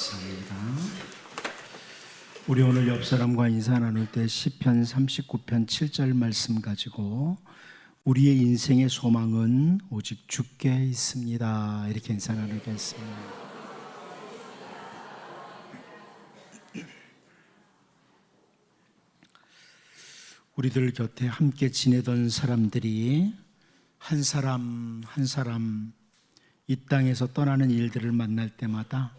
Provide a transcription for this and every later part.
감사합니다. 우리 오늘 옆 사람과 인사 나눌 때 시편 39편 7절 말씀 가지고 우리의 인생의 소망은 오직 주께 있습니다. 이렇게 인사 나누겠습니다. 우리들 곁에 함께 지내던 사람들이 한 사람 한 사람 이 땅에서 떠나는 일들을 만날 때마다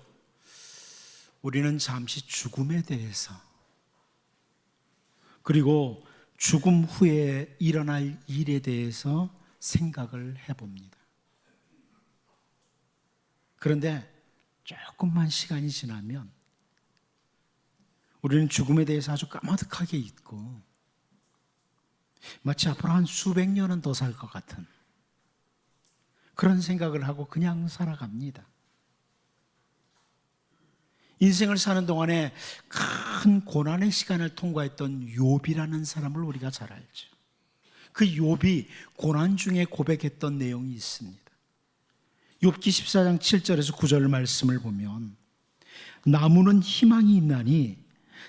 우리는 잠시 죽음에 대해서, 그리고 죽음 후에 일어날 일에 대해서 생각을 해봅니다. 그런데 조금만 시간이 지나면 우리는 죽음에 대해서 아주 까마득하게 잊고 마치 앞으로 한 수백 년은 더 살 것 같은 그런 생각을 하고 그냥 살아갑니다. 인생을 사는 동안에 큰 고난의 시간을 통과했던 욥이라는 사람을 우리가 잘 알죠. 그 욥이 고난 중에 고백했던 내용이 있습니다. 욥기 14장 7절에서 9절 말씀을 보면, 나무는 희망이 있나니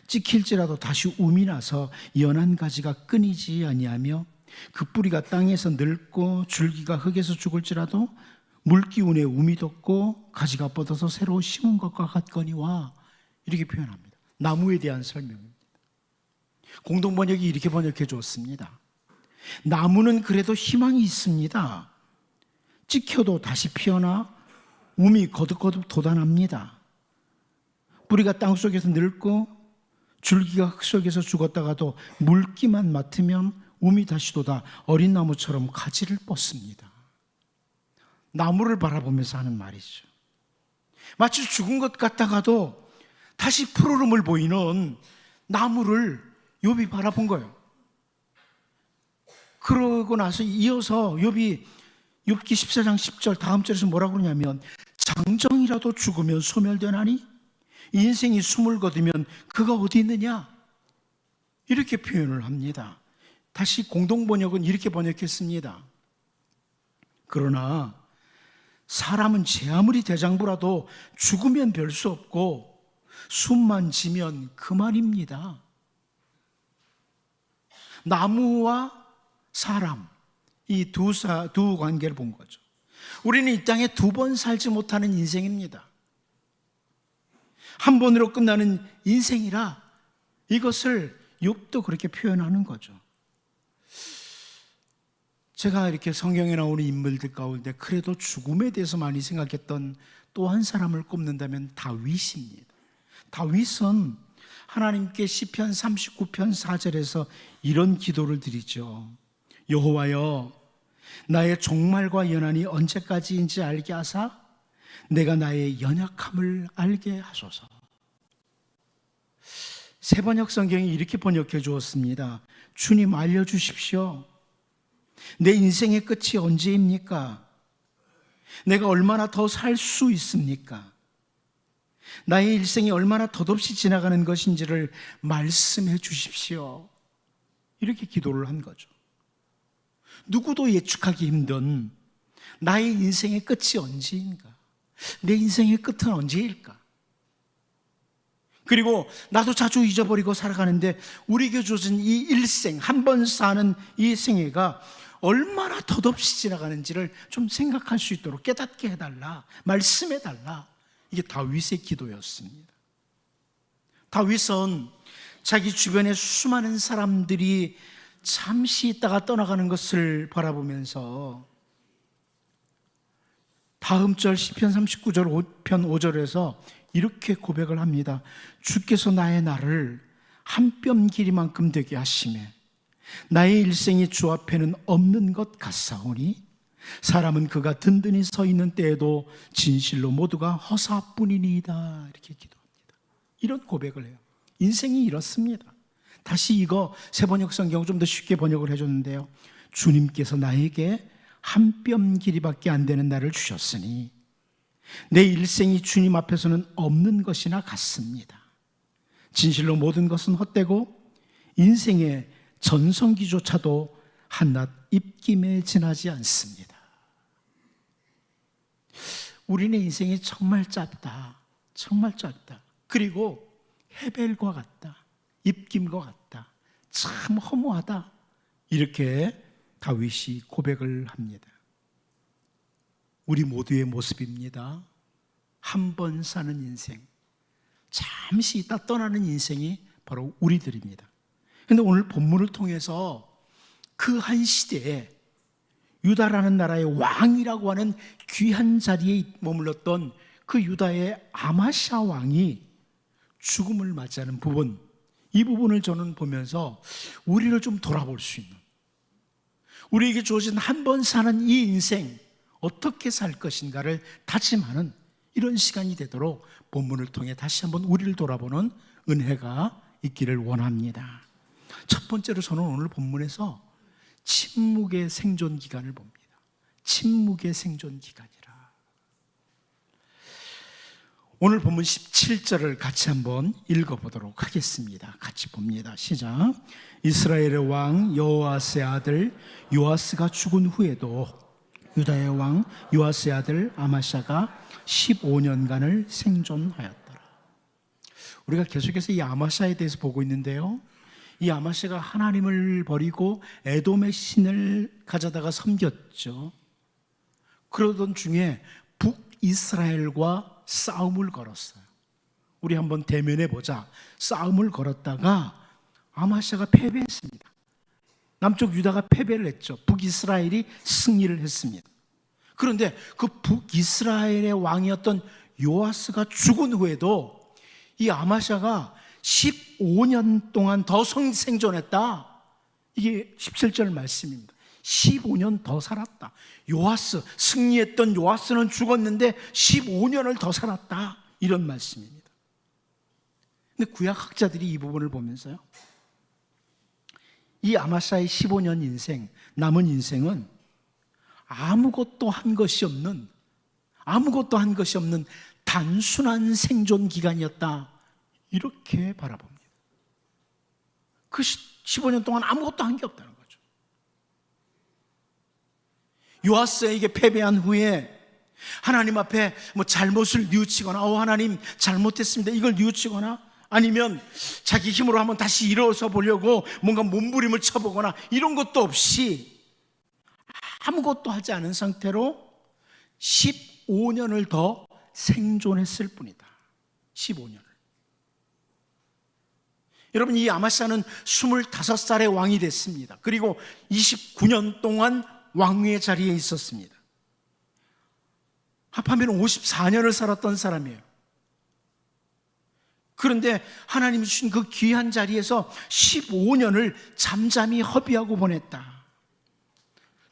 찍힐지라도 다시 움이 나서 연한 가지가 끊이지 아니하며 그 뿌리가 땅에서 늙고 줄기가 흙에서 죽을지라도 물기운에 움이 돋고 가지가 뻗어서 새로 심은 것과 같거니와, 이렇게 표현합니다. 나무에 대한 설명입니다. 공동번역이 이렇게 번역해 주었습니다. 나무는 그래도 희망이 있습니다. 찍혀도 다시 피어나 움이 거듭거듭 돋아납니다. 뿌리가 땅속에서 늙고 줄기가 흙 속에서 죽었다가도 물기만 맡으면 움이 다시 돋아 어린 나무처럼 가지를 뻗습니다. 나무를 바라보면서 하는 말이죠. 마치 죽은 것 같다가도 다시 푸르름을 보이는 나무를 욥이 바라본 거예요. 그러고 나서 이어서 욥이 욥기 14장 10절 다음 절에서 뭐라고 그러냐면, 장정이라도 죽으면 소멸되나니 인생이 숨을 거두면 그가 어디 있느냐, 이렇게 표현을 합니다. 다시 공동번역은 이렇게 번역했습니다. 그러나 사람은 제 아무리 대장부라도 죽으면 별 수 없고 숨만 지면 그만입니다. 나무와 사람, 이 두 관계를 본 거죠. 우리는 이 땅에 두 번 살지 못하는 인생입니다. 한 번으로 끝나는 인생이라 이것을 욥도 그렇게 표현하는 거죠. 제가 이렇게 성경에 나오는 인물들 가운데 그래도 죽음에 대해서 많이 생각했던 또 한 사람을 꼽는다면 다윗입니다. 다윗은 하나님께 시편 39편 4절에서 이런 기도를 드리죠. 여호와여, 나의 종말과 연한이 언제까지인지 알게 하사 내가 나의 연약함을 알게 하소서. 새번역 성경이 이렇게 번역해 주었습니다. 주님 알려주십시오. 내 인생의 끝이 언제입니까? 내가 얼마나 더 살 수 있습니까? 나의 일생이 얼마나 덧없이 지나가는 것인지를 말씀해 주십시오. 이렇게 기도를 한 거죠. 누구도 예측하기 힘든 나의 인생의 끝이 언제인가? 내 인생의 끝은 언제일까? 그리고 나도 자주 잊어버리고 살아가는데 우리에게 주어진 이 일생, 한 번 사는 이 생애가 얼마나 덧없이 지나가는지를 좀 생각할 수 있도록 깨닫게 해달라, 말씀해달라. 이게 다윗의 기도였습니다. 다윗은 자기 주변에 수많은 사람들이 잠시 있다가 떠나가는 것을 바라보면서 다음 절 시편 39절 편 5절에서 이렇게 고백을 합니다. 주께서 나의 날을 한 뼘 길이만큼 되게 하시매 나의 일생이 주 앞에는 없는 것 같사오니 사람은 그가 든든히 서 있는 때에도 진실로 모두가 허사뿐이니이다. 이렇게 기도합니다. 이런 고백을 해요. 인생이 이렇습니다. 다시 이거 새번역 성경을 좀 더 쉽게 번역을 해줬는데요. 주님께서 나에게 한 뼘 길이밖에 안 되는 날을 주셨으니 내 일생이 주님 앞에서는 없는 것이나 같습니다. 진실로 모든 것은 헛되고 인생의 전성기조차도 한낱 입김에 지나지 않습니다. 우리네 인생이 정말 짧다, 정말 짧다. 그리고 헤벨과 같다. 입김과 같다. 참 허무하다. 이렇게 다윗이 고백을 합니다. 우리 모두의 모습입니다. 한 번 사는 인생, 잠시 있다 떠나는 인생이 바로 우리들입니다. 그런데 오늘 본문을 통해서 그 한 시대에 유다라는 나라의 왕이라고 하는 귀한 자리에 머물렀던 그 유다의 아마샤 왕이 죽음을 맞이하는 부분, 이 부분을 저는 보면서 우리를 좀 돌아볼 수 있는, 우리에게 주어진 한 번 사는 이 인생 어떻게 살 것인가를 다짐하는 이런 시간이 되도록 본문을 통해 다시 한번 우리를 돌아보는 은혜가 있기를 원합니다. 첫 번째로 저는 오늘 본문에서 침묵의 생존 기간을 봅니다. 침묵의 생존 기간이라. 오늘 본문 17절을 같이 한번 읽어보도록 하겠습니다. 같이 봅니다. 시작. 이스라엘의 왕 여호아스의 아들 요아스가 죽은 후에도 유다의 왕 요아스의 아들 아마샤가 15년간을 생존하였더라. 우리가 계속해서 이 아마샤에 대해서 보고 있는데요, 이 아마샤가 하나님을 버리고 에돔의 신을 가져다가 섬겼죠. 그러던 중에 북이스라엘과 싸움을 걸었어요. 우리 한번 대면해 보자. 싸움을 걸었다가 아마샤가 패배했습니다. 남쪽 유다가 패배를 했죠. 북이스라엘이 승리를 했습니다. 그런데 그 북이스라엘의 왕이었던 요아스가 죽은 후에도 이 아마샤가 15년 동안 더 생존했다. 이게 17절 말씀입니다. 15년 더 살았다. 요아스, 승리했던 요아스는 죽었는데 15년을 더 살았다. 이런 말씀입니다. 근데 구약 학자들이 이 부분을 보면서요, 이 아마샤의 15년 인생, 남은 인생은 아무것도 한 것이 없는 단순한 생존 기간이었다. 이렇게 바라봅니다. 그 15년 동안 아무것도 한 게 없다는 거죠. 요아스에게 패배한 후에 하나님 앞에 잘못을 뉘우치거나 하나님 잘못했습니다, 이걸 뉘우치거나, 아니면 자기 힘으로 한번 다시 일어서 보려고 뭔가 몸부림을 쳐보거나 이런 것도 없이 아무것도 하지 않은 상태로 15년을 더 생존했을 뿐이다. 15년을. 여러분, 이 아마샤는 25살의 왕이 됐습니다. 그리고 29년 동안 왕위의 자리에 있었습니다. 합하면 54년을 살았던 사람이에요. 그런데 하나님이 주신 그 귀한 자리에서 15년을 잠잠히 허비하고 보냈다.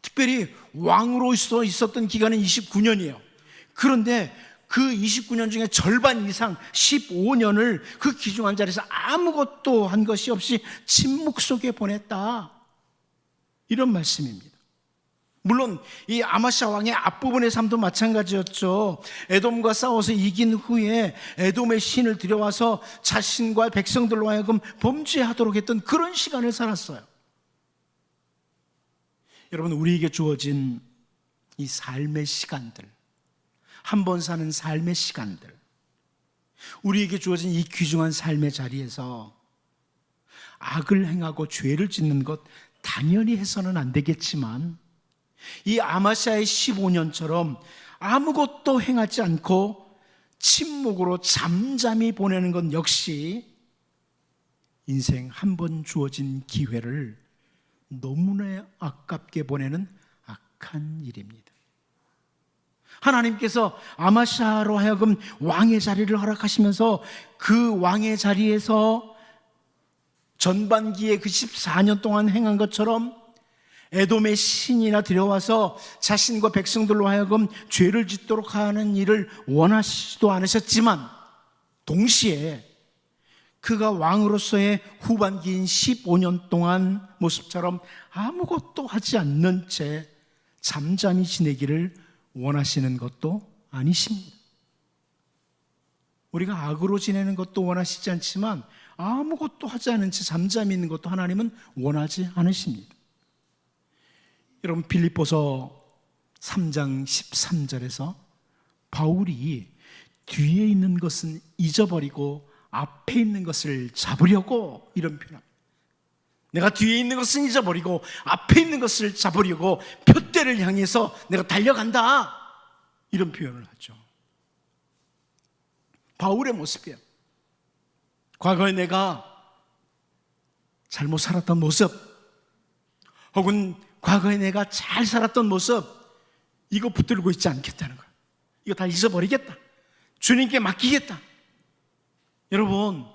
특별히 왕으로서 있었던 기간은 29년이에요. 그런데 그 29년 중에 절반 이상 15년을 그 귀중한 자리에서 아무것도 한 것이 없이 침묵 속에 보냈다. 이런 말씀입니다. 물론 이 아마샤 왕의 앞부분의 삶도 마찬가지였죠. 에돔과 싸워서 이긴 후에 에돔의 신을 들여와서 자신과 백성들로 하여금 범죄하도록 했던 그런 시간을 살았어요. 여러분, 우리에게 주어진 이 삶의 시간들, 한 번 사는 삶의 시간들, 우리에게 주어진 이 귀중한 삶의 자리에서 악을 행하고 죄를 짓는 것 당연히 해서는 안 되겠지만, 이 아마샤의 15년처럼 아무것도 행하지 않고 침묵으로 잠잠히 보내는 것 역시 인생 한 번 주어진 기회를 너무나 아깝게 보내는 악한 일입니다. 하나님께서 아마샤로 하여금 왕의 자리를 허락하시면서 그 왕의 자리에서 전반기에 그 14년 동안 행한 것처럼 에돔의 신이나 들여와서 자신과 백성들로 하여금 죄를 짓도록 하는 일을 원하시지도 않으셨지만, 동시에 그가 왕으로서의 후반기인 15년 동안 모습처럼 아무것도 하지 않는 채 잠잠히 지내기를 원하시는 것도 아니십니다. 우리가 악으로 지내는 것도 원하시지 않지만 아무것도 하지 않은 채 잠잠히 있는 것도 하나님은 원하지 않으십니다. 여러분, 빌립보서 3장 13절에서 바울이 뒤에 있는 것은 잊어버리고 앞에 있는 것을 잡으려고, 이런 표현. 내가 뒤에 있는 것은 잊어버리고 앞에 있는 것을 잡으려고 표대를 향해서 내가 달려간다, 이런 표현을 하죠. 바울의 모습이에요. 과거에 내가 잘못 살았던 모습, 혹은 과거에 내가 잘 살았던 모습, 이거 붙들고 있지 않겠다는 거예요. 이거 다 잊어버리겠다, 주님께 맡기겠다. 여러분,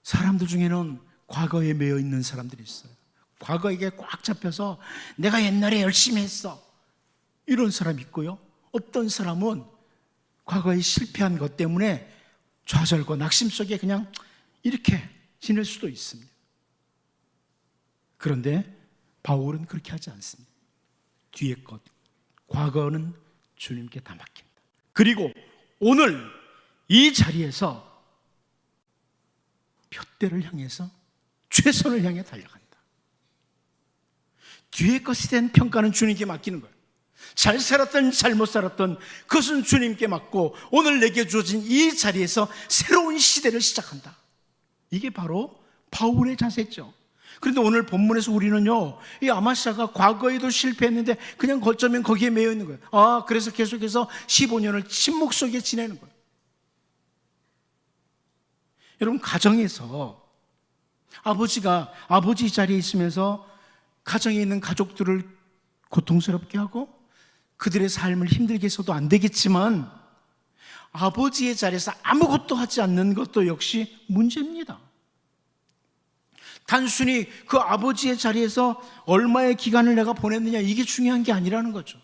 사람들 중에는 과거에 매여 있는 사람들이 있어요. 과거에게 꽉 잡혀서 내가 옛날에 열심히 했어, 이런 사람이 있고요. 어떤 사람은 과거에 실패한 것 때문에 좌절과 낙심 속에 그냥 이렇게 지낼 수도 있습니다. 그런데 바울은 그렇게 하지 않습니다. 뒤에 것, 과거는 주님께 다 맡긴다. 그리고 오늘 이 자리에서 표대를 향해서 최선을 향해 달려간다. 뒤에 것에 대한 평가는 주님께 맡기는 거예요. 잘 살았던 잘못 살았던 그것은 주님께 맡고 오늘 내게 주어진 이 자리에서 새로운 시대를 시작한다. 이게 바로 바울의 자세죠. 그런데 오늘 본문에서 우리는요, 이 아마시아가 과거에도 실패했는데 그냥 거쩌면 거기에 매여 있는 거예요. 그래서 계속해서 15년을 침묵 속에 지내는 거예요. 여러분, 가정에서 아버지가 아버지 자리에 있으면서 가정에 있는 가족들을 고통스럽게 하고 그들의 삶을 힘들게 해서도 안 되겠지만, 아버지의 자리에서 아무것도 하지 않는 것도 역시 문제입니다. 단순히 그 아버지의 자리에서 얼마의 기간을 내가 보냈느냐, 이게 중요한 게 아니라는 거죠.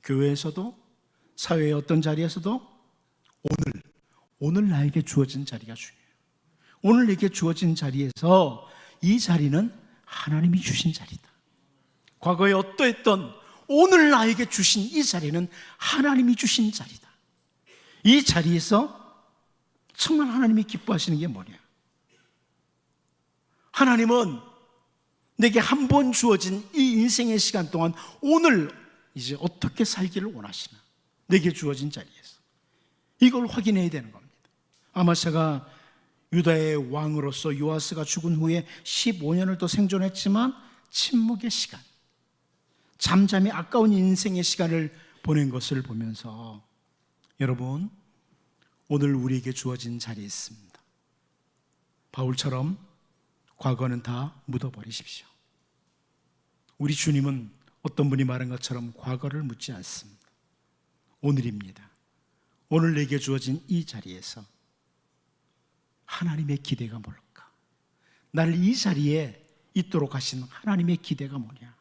교회에서도, 사회의 어떤 자리에서도 오늘 나에게 주어진 자리가 중요해요. 오늘 내게 주어진 자리에서 이 자리는 하나님이 주신 자리다. 과거에 어떠했던 오늘 나에게 주신 이 자리는 하나님이 주신 자리다. 이 자리에서 정말 하나님이 기뻐하시는 게 뭐냐? 하나님은 내게 한 번 주어진 이 인생의 시간 동안 오늘 이제 어떻게 살기를 원하시나? 내게 주어진 자리에서 이걸 확인해야 되는 겁니다. 아마시아가 유다의 왕으로서 요아스가 죽은 후에 15년을 또 생존했지만 침묵의 시간, 잠잠히 아까운 인생의 시간을 보낸 것을 보면서, 여러분, 오늘 우리에게 주어진 자리에 있습니다. 바울처럼 과거는 다 묻어버리십시오. 우리 주님은 어떤 분이 말한 것처럼 과거를 묻지 않습니다. 오늘입니다. 오늘 내게 주어진 이 자리에서 하나님의 기대가 뭘까? 나를 이 자리에 있도록 하신 하나님의 기대가 뭐냐?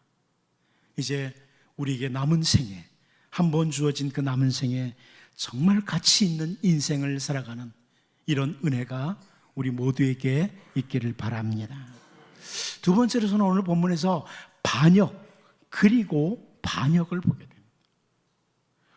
이제 우리에게 남은 생에, 한 번 주어진 그 남은 생에 정말 가치 있는 인생을 살아가는 이런 은혜가 우리 모두에게 있기를 바랍니다. 두 번째로 저는 오늘 본문에서 반역, 그리고 반역을 보게 됩니다.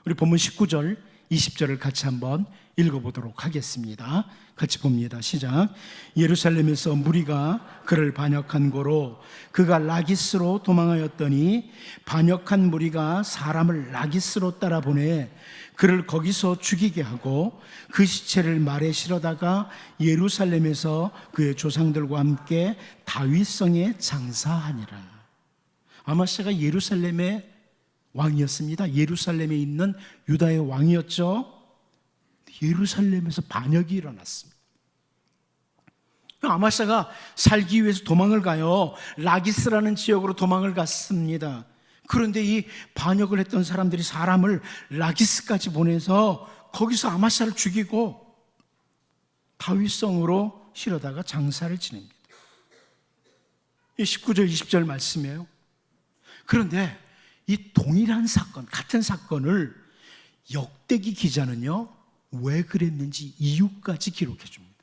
우리 본문 19절, 20절을 같이 한번 읽어보도록 하겠습니다. 같이 봅니다. 시작. 예루살렘에서 무리가 그를 반역한 고로 그가 라기스로 도망하였더니 반역한 무리가 사람을 라기스로 따라보내 그를 거기서 죽이게 하고 그 시체를 말에 실어다가 예루살렘에서 그의 조상들과 함께 다윗성에 장사하니라. 아마시아가 예루살렘의 왕이었습니다. 예루살렘에 있는 유다의 왕이었죠. 예루살렘에서 반역이 일어났습니다. 아마시아가 살기 위해서 도망을 가요. 라기스라는 지역으로 도망을 갔습니다. 그런데 이 반역을 했던 사람들이 사람을 라기스까지 보내서 거기서 아마시아를 죽이고 다윗성으로 실어다가 장사를 지냅니다. 이 19절 20절 말씀이에요. 그런데 이 동일한 사건, 같은 사건을 역대기 기자는요, 왜 그랬는지 이유까지 기록해 줍니다.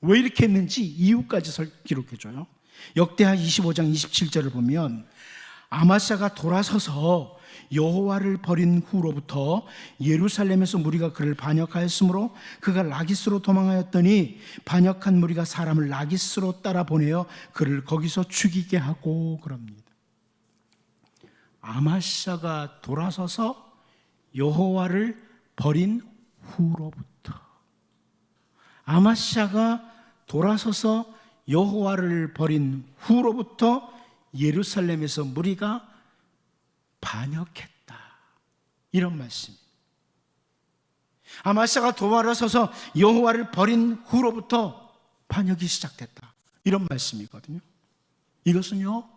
왜 이렇게 했는지 이유까지 기록해 줘요. 역대하 25장 27절을 보면 아마시아가 돌아서서 여호와를 버린 후로부터 예루살렘에서 무리가 그를 반역하였으므로 그가 라기스로 도망하였더니 반역한 무리가 사람을 라기스로 따라 보내어 그를 거기서 죽이게 하고 그럽니다. 아마시아가 돌아서서 여호와를 버린 후로부터. 아마시아가 돌아서서 여호와를 버린 후로부터 예루살렘에서 무리가 반역했다. 이런 말씀입니다. 아마시아가 돌아서서 여호와를 버린 후로부터 반역이 시작됐다. 이런 말씀이거든요. 이것은요,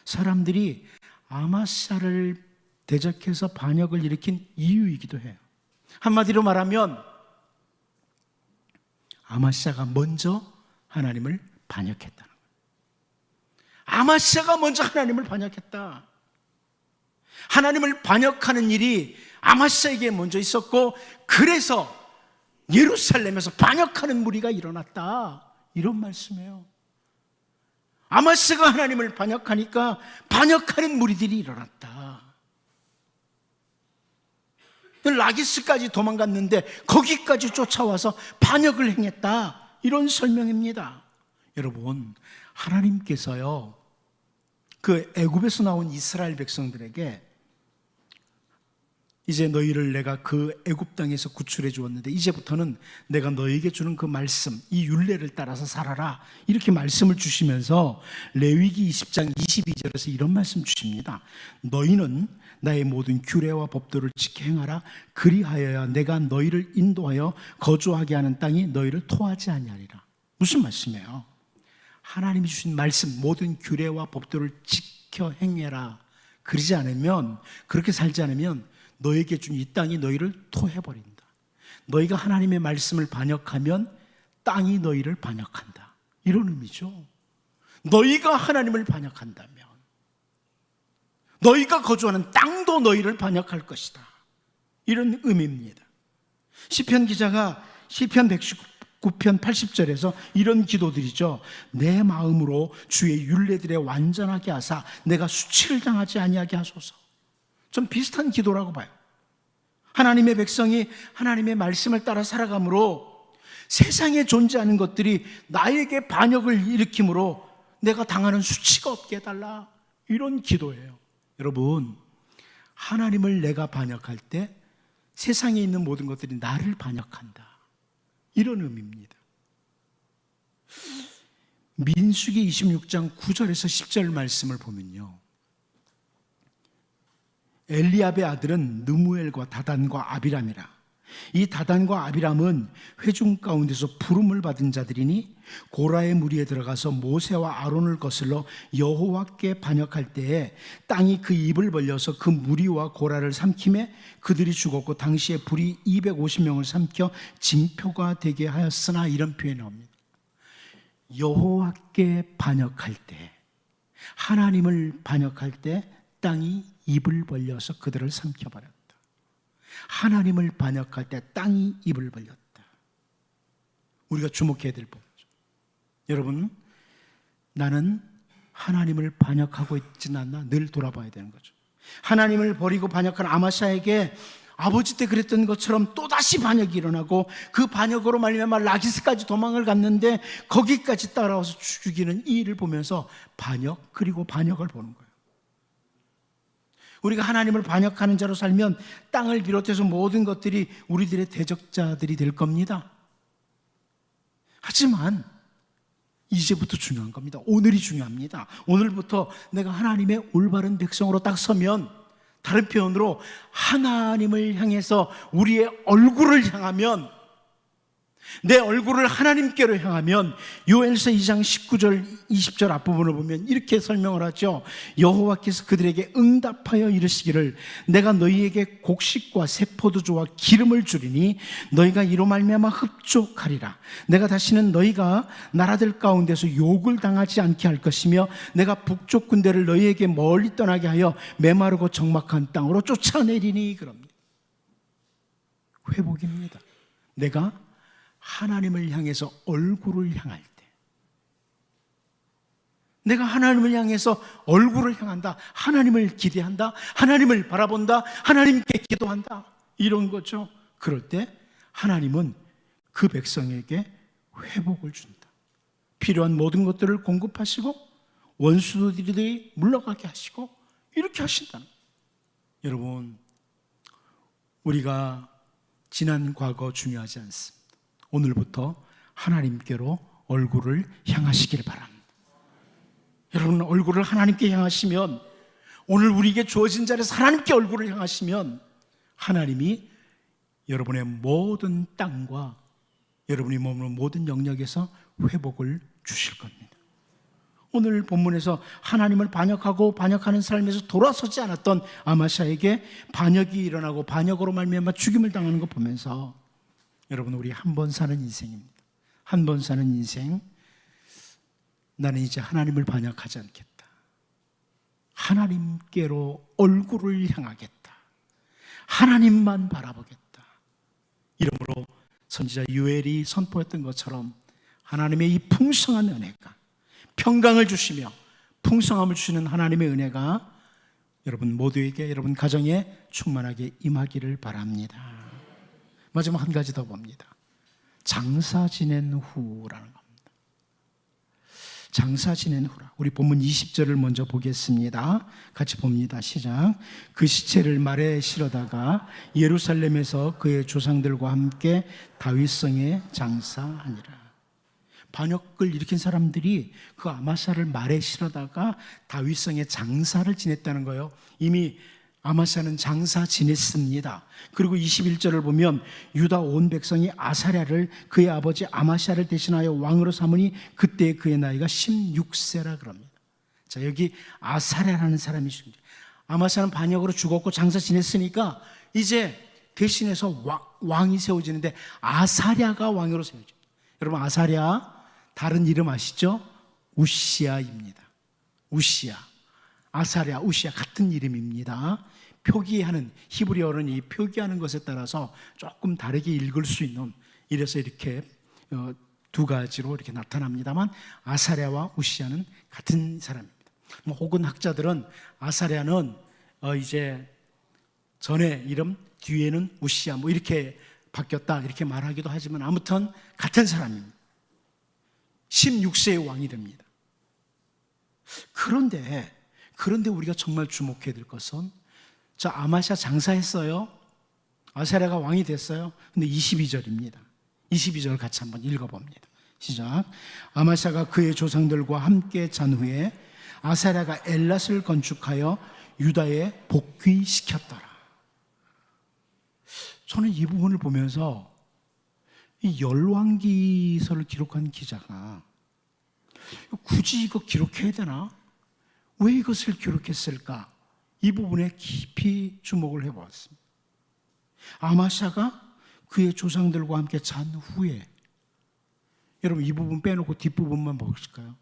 사람들이 아마시아를 대적해서 반역을 일으킨 이유이기도 해요. 한마디로 말하면 아마시아가 먼저 하나님을 반역했다는 거예요. 아마시아가 먼저 하나님을 반역했다. 하나님을 반역하는 일이 아마시아에게 먼저 있었고, 그래서 예루살렘에서 반역하는 무리가 일어났다. 이런 말씀이에요. 아마시아가 하나님을 반역하니까 반역하는 무리들이 일어났다. 라기스까지 도망갔는데 거기까지 쫓아와서 반역을 행했다. 이런 설명입니다. 여러분, 하나님께서요, 그 애굽에서 나온 이스라엘 백성들에게 이제 너희를 내가 그 애굽 땅에서 구출해 주었는데 이제부터는 내가 너에게 주는 그 말씀, 이 율례를 따라서 살아라, 이렇게 말씀을 주시면서 레위기 20장 22절에서 이런 말씀 주십니다. 너희는 나의 모든 규례와 법도를 지켜 행하라. 그리하여야 내가 너희를 인도하여 거주하게 하는 땅이 너희를 토하지 아니하리라. 무슨 말씀이에요? 하나님이 주신 말씀, 모든 규례와 법도를 지켜 행해라. 그러지 않으면, 그렇게 살지 않으면 너에게 준 이 땅이 너희를 토해버린다. 너희가 하나님의 말씀을 반역하면 땅이 너희를 반역한다. 이런 의미죠. 너희가 하나님을 반역한다면 너희가 거주하는 땅도 너희를 반역할 것이다. 이런 의미입니다. 시편 기자가 시편 119편 80절에서 이런 기도드리죠. 내 마음으로 주의 율례들에 완전하게 하사 내가 수치를 당하지 아니하게 하소서. 좀 비슷한 기도라고 봐요. 하나님의 백성이 하나님의 말씀을 따라 살아가므로 세상에 존재하는 것들이 나에게 반역을 일으키므로 내가 당하는 수치가 없게 해달라. 이런 기도예요. 여러분, 하나님을 내가 반역할 때 세상에 있는 모든 것들이 나를 반역한다. 이런 의미입니다. 민수기 26장 9절에서 10절 말씀을 보면요, 엘리압의 아들은 느무엘과 다단과 아비람이라. 이 다단과 아비람은 회중 가운데서 부름을 받은 자들이니 고라의 무리에 들어가서 모세와 아론을 거슬러 여호와께 반역할 때에 땅이 그 입을 벌려서 그 무리와 고라를 삼키매 그들이 죽었고 당시에 불이 250명을 삼켜 징표가 되게 하였으나, 이런 표현이 나옵니다. 여호와께 반역할 때, 하나님을 반역할 때 땅이 입을 벌려서 그들을 삼켜버렸다. 하나님을 반역할 때 땅이 입을 벌렸다. 우리가 주목해야 될 부분이죠. 여러분, 나는 하나님을 반역하고 있지는 않나 늘 돌아봐야 되는 거죠. 하나님을 버리고 반역한 아마시아에게 아버지 때 그랬던 것처럼 또다시 반역이 일어나고, 그 반역으로 말미암아 라기스까지 도망을 갔는데 거기까지 따라와서 죽이는 이 일을 보면서 반역, 그리고 반역을 보는 거예요. 우리가 하나님을 반역하는 자로 살면 땅을 비롯해서 모든 것들이 우리들의 대적자들이 될 겁니다. 하지만 이제부터 중요한 겁니다. 오늘이 중요합니다. 오늘부터 내가 하나님의 올바른 백성으로 딱 서면, 다른 표현으로 하나님을 향해서 우리의 얼굴을 향하면, 내 얼굴을 하나님께로 향하면, 요엘서 2장 19절 20절 앞부분을 보면 이렇게 설명을 하죠. 여호와께서 그들에게 응답하여 이르시기를 내가 너희에게 곡식과 새 포도주와 기름을 주리니 너희가 이로 말미암아 흡족하리라. 내가 다시는 너희가 나라들 가운데서 욕을 당하지 않게 할 것이며 내가 북쪽 군대를 너희에게 멀리 떠나게 하여 메마르고 적막한 땅으로 쫓아내리니. 그럽니다. 회복입니다. 내가 하나님을 향해서 얼굴을 향할 때, 내가 하나님을 향해서 얼굴을 향한다, 하나님을 기대한다, 하나님을 바라본다, 하나님께 기도한다, 이런 거죠. 그럴 때 하나님은 그 백성에게 회복을 준다. 필요한 모든 것들을 공급하시고 원수들이 물러가게 하시고 이렇게 하신다는 거예요. 여러분, 우리가 지난 과거 중요하지 않습니다. 오늘부터 하나님께로 얼굴을 향하시기를 바랍니다. 여러분, 얼굴을 하나님께 향하시면, 오늘 우리에게 주어진 자리에서 하나님께 얼굴을 향하시면 하나님이 여러분의 모든 땅과 여러분이 머무는 모든 영역에서 회복을 주실 겁니다. 오늘 본문에서 하나님을 반역하고 반역하는 삶에서 돌아서지 않았던 아마샤에게 반역이 일어나고 반역으로 말미암아 죽임을 당하는 거 보면서, 여러분, 우리 한 번 사는 인생입니다. 한 번 사는 인생, 나는 이제 하나님을 반역하지 않겠다. 하나님께로 얼굴을 향하겠다. 하나님만 바라보겠다. 이러므로 선지자 요엘이 선포했던 것처럼 하나님의 이 풍성한 은혜가, 평강을 주시며 풍성함을 주시는 하나님의 은혜가 여러분 모두에게, 여러분 가정에 충만하게 임하기를 바랍니다. 마지막 한 가지 더 봅니다. 장사 지낸 후라는 겁니다. 장사 지낸 후라. 우리 본문 20절을 먼저 보겠습니다. 같이 봅니다. 시작. 그 시체를 말에 실어다가 예루살렘에서 그의 조상들과 함께 다윗성에 장사하니라. 반역을 일으킨 사람들이 그 아마샤를 말에 실어다가 다윗성에 장사를 지냈다는 거예요. 이미 아마샤는 장사 지냈습니다. 그리고 21절을 보면 유다 온 백성이 아사랴를 그의 아버지 아마샤를 대신하여 왕으로 삼으니 그때 그의 나이가 16세라 그럽니다. 자, 여기 아사랴라는 사람이 있습니다. 아마샤는 반역으로 죽었고 장사 지냈으니까 이제 대신해서 왕이 세워지는데 아사랴가 왕으로 세워집니다. 여러분, 아사랴 다른 이름 아시죠? 우시아입니다. 우시아, 아사랴, 우시아 같은 이름입니다. 표기하는, 히브리어는 이 표기하는 것에 따라서 조금 다르게 읽을 수 있는, 이래서 이렇게 두 가지로 이렇게 나타납니다만 아사랴와 우시아는 같은 사람입니다. 혹은 학자들은 아사랴는 이제 전에 이름, 뒤에는 우시아 이렇게 바뀌었다 이렇게 말하기도 하지만 아무튼 같은 사람입니다. 16세의 왕이 됩니다. 그런데 우리가 정말 주목해야 될 것은, 자, 아마샤 장사했어요. 아사랴가 왕이 됐어요. 근데 22절입니다. 22절 같이 한번 읽어봅니다. 시작. 아마샤가 그의 조상들과 함께 잔 후에 아사랴가 엘랏을 건축하여 유다에 복귀시켰더라. 저는 이 부분을 보면서 이 열왕기서를 기록한 기자가 굳이 이거 기록해야 되나? 왜 이것을 기록했을까? 이 부분에 깊이 주목을 해보았습니다. 아마샤가 그의 조상들과 함께 잔 후에, 여러분 이 부분 빼놓고 뒷부분만 보실까요?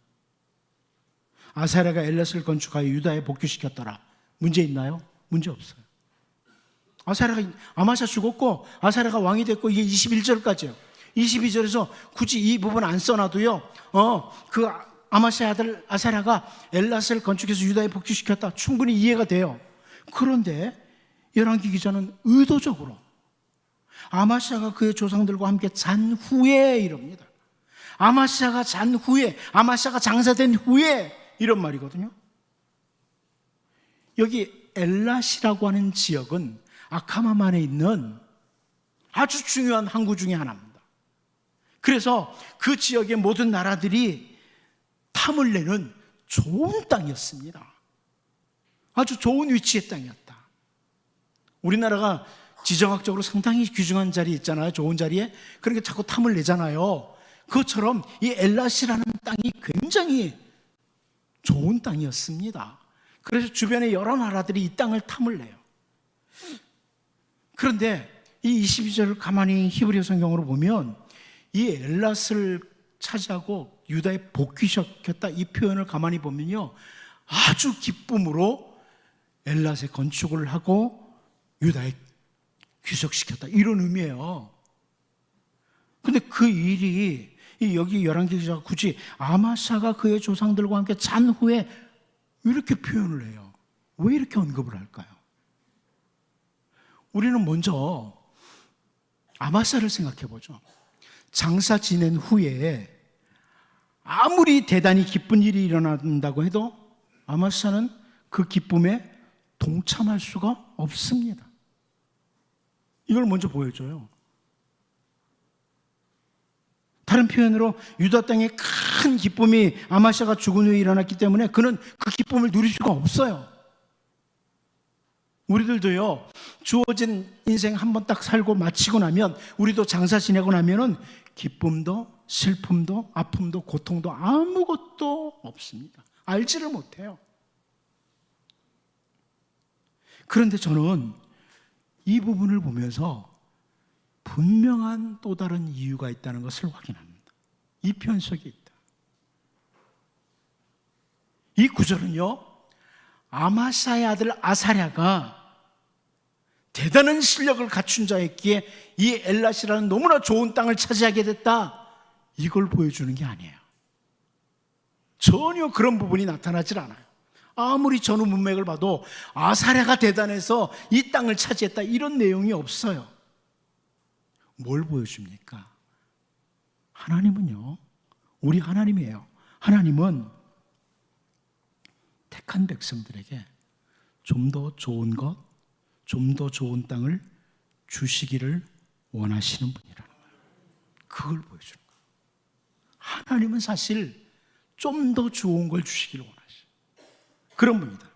아사랴가 엘랏을 건축하여 유다에 복귀시켰더라. 문제 있나요? 문제 없어요. 아마샤 죽었고 아사랴가 왕이 됐고, 이게 21절까지예요. 22절에서 굳이 이 부분 안 써놔도요, 그 아마샤의 아들 아사랴가 엘랏을 건축해서 유다에 복귀시켰다, 충분히 이해가 돼요. 그런데 열왕기 기자는 의도적으로 아마샤가 그의 조상들과 함께 잔 후에 이럽니다. 아마샤가 잔 후에, 아마샤가 장사된 후에 이런 말이거든요. 여기 엘랏이라고 하는 지역은 아카마만에 있는 아주 중요한 항구 중에 하나입니다. 그래서 그 지역의 모든 나라들이 탐을 내는 좋은 땅이었습니다. 아주 좋은 위치의 땅이었다. 우리나라가 지정학적으로 상당히 귀중한 자리 있잖아요. 좋은 자리에. 그러니까 자꾸 탐을 내잖아요. 그것처럼 이 엘랏이라는 땅이 굉장히 좋은 땅이었습니다. 그래서 주변의 여러 나라들이 이 땅을 탐을 내요. 그런데 이 22절을 가만히 히브리어 성경으로 보면 이 엘랏을 차지하고 유다에 복귀시켰다, 이 표현을 가만히 보면요, 아주 기쁨으로 엘랏에 건축을 하고 유다에 귀속시켰다, 이런 의미예요. 근데 그 일이 여기 열왕기 기자가 굳이 아마샤가 그의 조상들과 함께 잔 후에 이렇게 표현을 해요. 왜 이렇게 언급을 할까요? 우리는 먼저 아마샤를 생각해 보죠. 장사 지낸 후에 아무리 대단히 기쁜 일이 일어난다고 해도 아마샤는 그 기쁨에 동참할 수가 없습니다. 이걸 먼저 보여줘요. 다른 표현으로 유다 땅에 큰 기쁨이 아마샤가 죽은 후에 일어났기 때문에 그는 그 기쁨을 누릴 수가 없어요. 우리들도요, 주어진 인생 한 번 딱 살고 마치고 나면, 우리도 장사 지내고 나면은 기쁨도 슬픔도 아픔도 고통도 아무것도 없습니다. 알지를 못해요. 그런데 저는 이 부분을 보면서 분명한 또 다른 이유가 있다는 것을 확인합니다. 이 표현 속에 있다. 이 구절은요, 아마사의 아들 아사랴가 대단한 실력을 갖춘 자였기에 이 엘랏이라는 너무나 좋은 땅을 차지하게 됐다, 이걸 보여주는 게 아니에요. 전혀 그런 부분이 나타나질 않아요. 아무리 전후 문맥을 봐도 아사랴가 대단해서 이 땅을 차지했다, 이런 내용이 없어요. 뭘 보여줍니까? 하나님은요, 우리 하나님이에요. 하나님은 택한 백성들에게 좀 더 좋은 것, 좀 더 좋은 땅을 주시기를 원하시는 분이라는 거예요. 그걸 보여주는 거예요. 하나님은 사실 좀 더 좋은 걸 주시기를 원하셔요. 그런 분이다.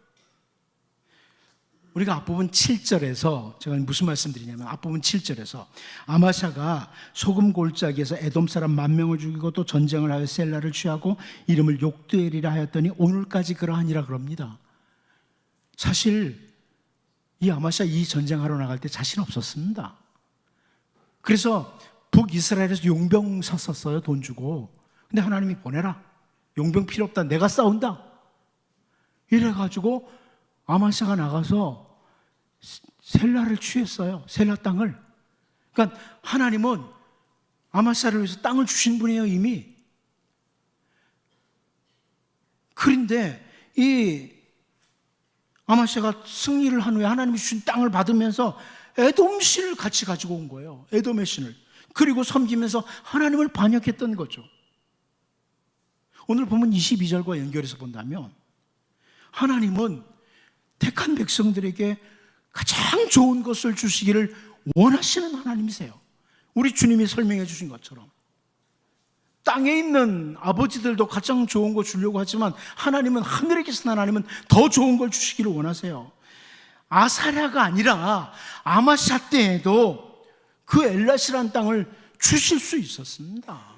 우리가 앞부분 7절에서, 제가 무슨 말씀드리냐면, 앞부분 7절에서 아마샤가 소금 골짜기에서 에돔 사람 10,000명을 죽이고 또 전쟁을 하여 셀라를 취하고 이름을 욕드엘이라 하였더니 오늘까지 그러하니라 그럽니다. 사실 이 아마샤 이 전쟁하러 나갈 때 자신 없었습니다. 그래서 북이스라엘에서 용병 샀었어요, 돈 주고. 근데 하나님이 보내라, 용병 필요 없다, 내가 싸운다, 이래가지고 아마샤가 나가서 셀라를 취했어요. 셀라 땅을. 그러니까 하나님은 아마샤를 위해서 땅을 주신 분이에요, 이미. 그런데 이 아마샤가 승리를 한 후에 하나님이 주신 땅을 받으면서 에돔 신을 같이 가지고 온 거예요. 에돔의 신을. 그리고 섬기면서 하나님을 반역했던 거죠. 오늘 보면 22절과 연결해서 본다면, 하나님은 택한 백성들에게 가장 좋은 것을 주시기를 원하시는 하나님이세요. 우리 주님이 설명해 주신 것처럼 땅에 있는 아버지들도 가장 좋은 거 주려고 하지만 하나님은, 하늘에 계신 하나님은 더 좋은 걸 주시기를 원하세요. 아사랴가 아니라 아마샤 때에도 그 엘랏이라는 땅을 주실 수 있었습니다.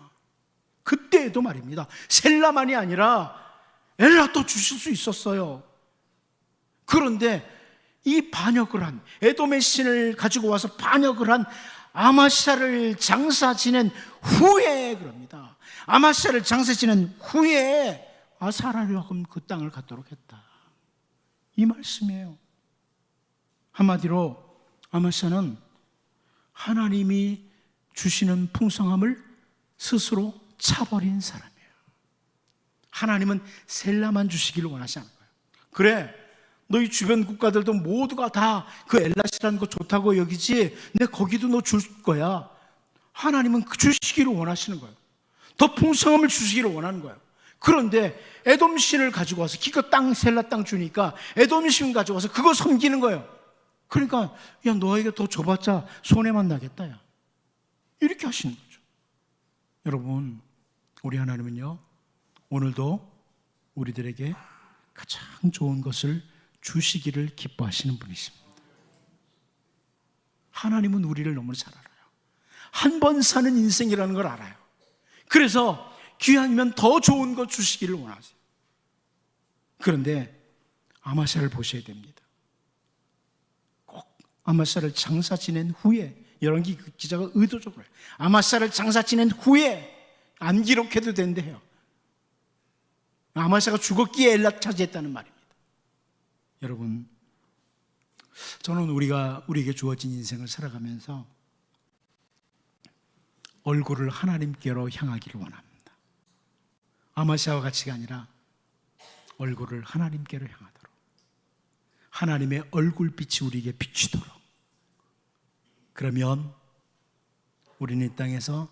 그때에도 말입니다. 셀라만이 아니라 엘랏도 주실 수 있었어요. 그런데 이 반역을 한, 에돔의 신을 가지고 와서 반역을 한 아마샤를 장사 지낸 후에, 그럽니다. 아마샤를 장사 지낸 후에 아사랴로 하여금 그 땅을 갖도록 했다, 이 말씀이에요. 한마디로 아마샤는 하나님이 주시는 풍성함을 스스로 차버린 사람이에요. 하나님은 셀라만 주시기를 원하지 않은 거예요. 그래, 너희 주변 국가들도 모두가 다 그 엘랏이라는 거 좋다고 여기지, 내 거기도 너 줄 거야. 하나님은 주시기를 원하시는 거예요. 더 풍성함을 주시기를 원하는 거예요. 그런데 에돔 신을 가지고 와서, 기껏 땅, 셀라 땅 주니까 에돔 신 가지고 와서 그거 섬기는 거예요. 그러니까 야, 너에게 더 줘봤자 손해만 나겠다, 야, 이렇게 하시는 거죠. 여러분, 우리 하나님은요, 오늘도 우리들에게 가장 좋은 것을 주시기를 기뻐하시는 분이십니다. 하나님은 우리를 너무 잘 알아요. 한 번 사는 인생이라는 걸 알아요. 그래서 기왕이면 더 좋은 것 주시기를 원하세요. 그런데 아마샤를 보셔야 됩니다. 꼭 아마샤를 장사 지낸 후에, 열왕기 기자가 의도적으로 해요. 아마샤를 장사 지낸 후에, 안 기록해도 된대요. 아마샤가 죽었기에 엘랏 차지했다는 말입니다. 여러분, 저는 우리에게 주어진 인생을 살아가면서 얼굴을 하나님께로 향하기를 원합니다. 아마샤와 같이가 아니라 얼굴을 하나님께로 향하도록, 하나님의 얼굴빛이 우리에게 비치도록. 그러면 우리는 이 땅에서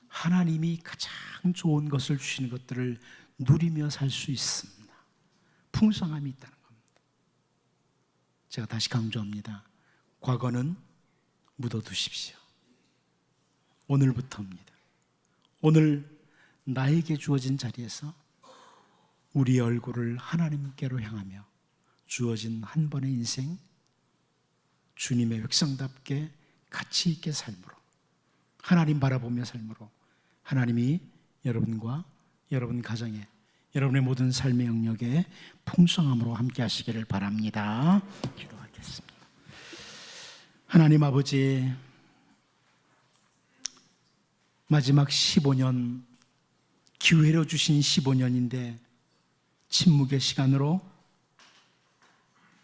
하나님이 가장 좋은 것을 주시는 것들을 누리며 살 수 있습니다. 풍성함이 있다는 겁니다. 제가 다시 강조합니다. 과거는 묻어두십시오. 오늘부터입니다. 오늘 나에게 주어진 자리에서 우리의 얼굴을 하나님께로 향하며 주어진 한 번의 인생, 주님의 백성답게 가치 있게 삶으로, 하나님 바라보며 삶으로 하나님이 여러분과 여러분 가정에, 여러분의 모든 삶의 영역에 풍성함으로 함께 하시기를 바랍니다. 기도하겠습니다. 하나님 아버지, 마지막 15년, 기회로 주신 15년인데 침묵의 시간으로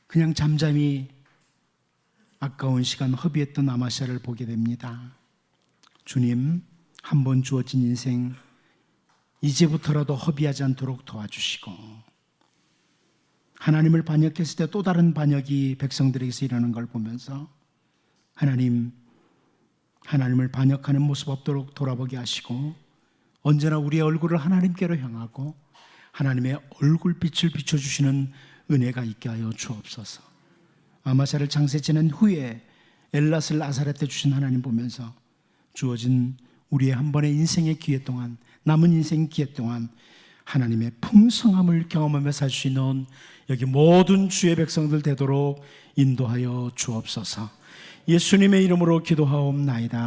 그냥 잠잠히 아까운 시간 허비했던 아마샤를 보게 됩니다. 주님, 한 번 주어진 인생 이제부터라도 허비하지 않도록 도와주시고, 하나님을 반역했을 때 또 다른 반역이 백성들에게서 일어나는 걸 보면서 하나님을 반역하는 모습 없도록 돌아보게 하시고, 언제나 우리의 얼굴을 하나님께로 향하고 하나님의 얼굴빛을 비춰주시는 은혜가 있게 하여 주옵소서. 아마샤를 장세 지낸 후에 엘랏을 나사렛에 주신 하나님 보면서 주어진 우리의 한 번의 인생의 기회 동안, 남은 인생 기회 동안 하나님의 풍성함을 경험하며 살 수 있는 여기 모든 주의 백성들 되도록 인도하여 주옵소서. 예수님의 이름으로 기도하옵나이다.